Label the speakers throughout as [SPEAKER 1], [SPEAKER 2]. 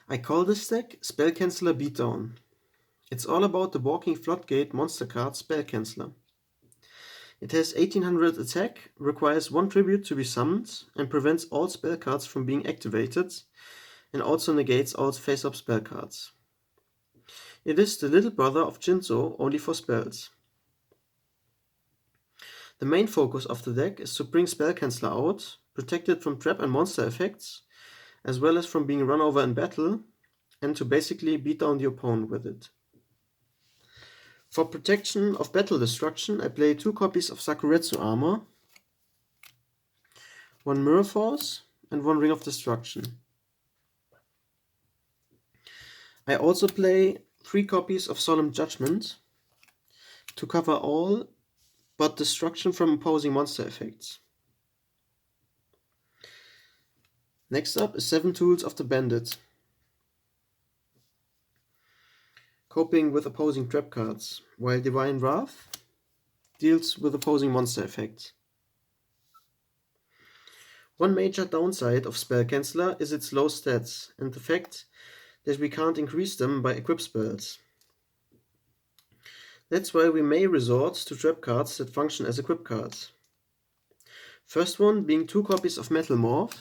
[SPEAKER 1] I call this deck Spell Canceller Beatdown. It's all about the Walking Floodgate monster card Spell Canceller. It has 1800 attack, requires 1 tribute to be summoned, and prevents all spell cards from being activated, and also negates all face-up spell cards. It is the little brother of Jinzo, only for spells. The main focus of the deck is to bring Spell Canceller out, protect it from trap and monster effects, as well as from being run over in battle, and to basically beat down the opponent with it. For protection of battle destruction, I play 2 copies of Sakuretsu Armor, 1 Mirror Force, and 1 Ring of Destruction. I also play 3 copies of Solemn Judgement to cover all but destruction from opposing monster effects. Next up is 7 tools of the Bandit. Coping with opposing trap cards, while Divine Wrath deals with opposing monster effects. One major downside of Spell Canceller is its low stats and the fact that we can't increase them by equip spells. That's why we may resort to trap cards that function as equip cards. First one being 2 copies of Metalmorph,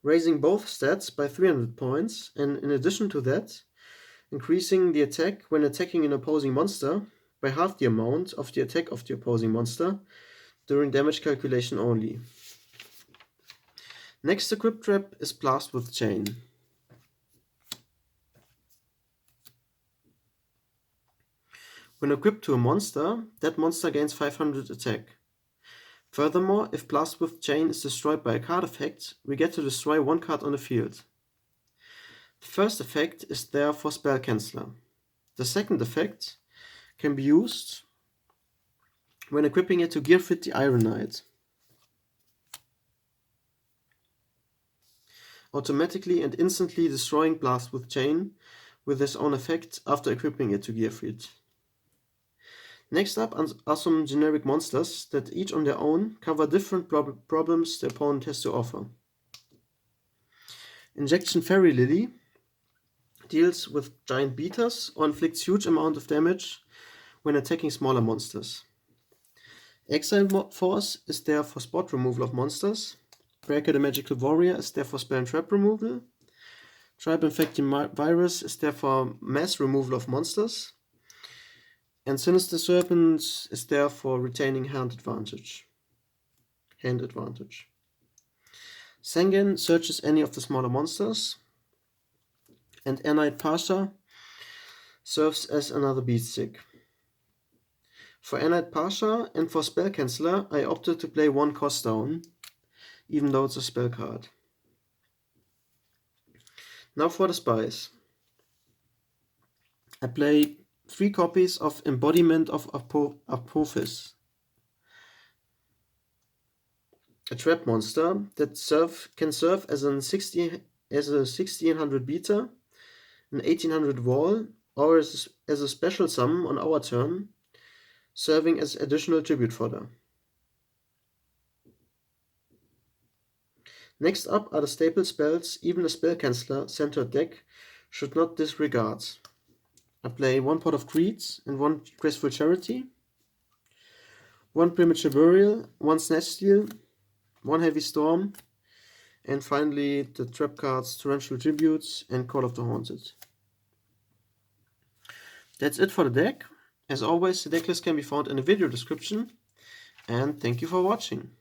[SPEAKER 1] raising both stats by 300 points, and in addition to that, increasing the attack when attacking an opposing monster by half the amount of the attack of the opposing monster during damage calculation only. Next equip trap is Blast with Chain. When equipped to a monster, that monster gains 500 attack. Furthermore, if Blast with Chain is destroyed by a card effect, we get to destroy 1 card on the field. The first effect is there for Spell Canceller. The second effect can be used when equipping it to Gearfried the Iron Knight, automatically and instantly destroying Blast with Chain with his own effect after equipping it to Gearfried. Next up are some generic monsters that each on their own cover different problems the opponent has to offer. Injection Fairy Lily deals with giant beaters or inflicts huge amount of damage when attacking smaller monsters. Exiled Force is there for spot removal of monsters. Breaker the Magical Warrior is there for spell and trap removal. Tribe-Infecting Virus is there for mass removal of monsters. And Sinister Serpent is there for retaining hand advantage. Sangan searches any of the smaller monsters. And Airknight Parshath serves as another beatstick. For Airknight Parshath and for Spell Canceller, I opted to play 1 cost down, even though it's a spell card. Now for the spies. I play 3 copies of Embodiment of Apophis, a trap monster that can serve as a 1600 beater, an 1800 wall, or as a special summon on our turn, serving as additional tribute fodder. Next up are the staple spells even a Spell Canceller centered deck should not disregard. I play 1 Pot of Creeds and 1 Graceful Charity, 1 Premature Burial, 1 Snatch Steal, 1 Heavy Storm, and finally the trap cards Torrential Tribute and Call of the Haunted. That's it for the deck. As always, the deck list can be found in the video description, and thank you for watching.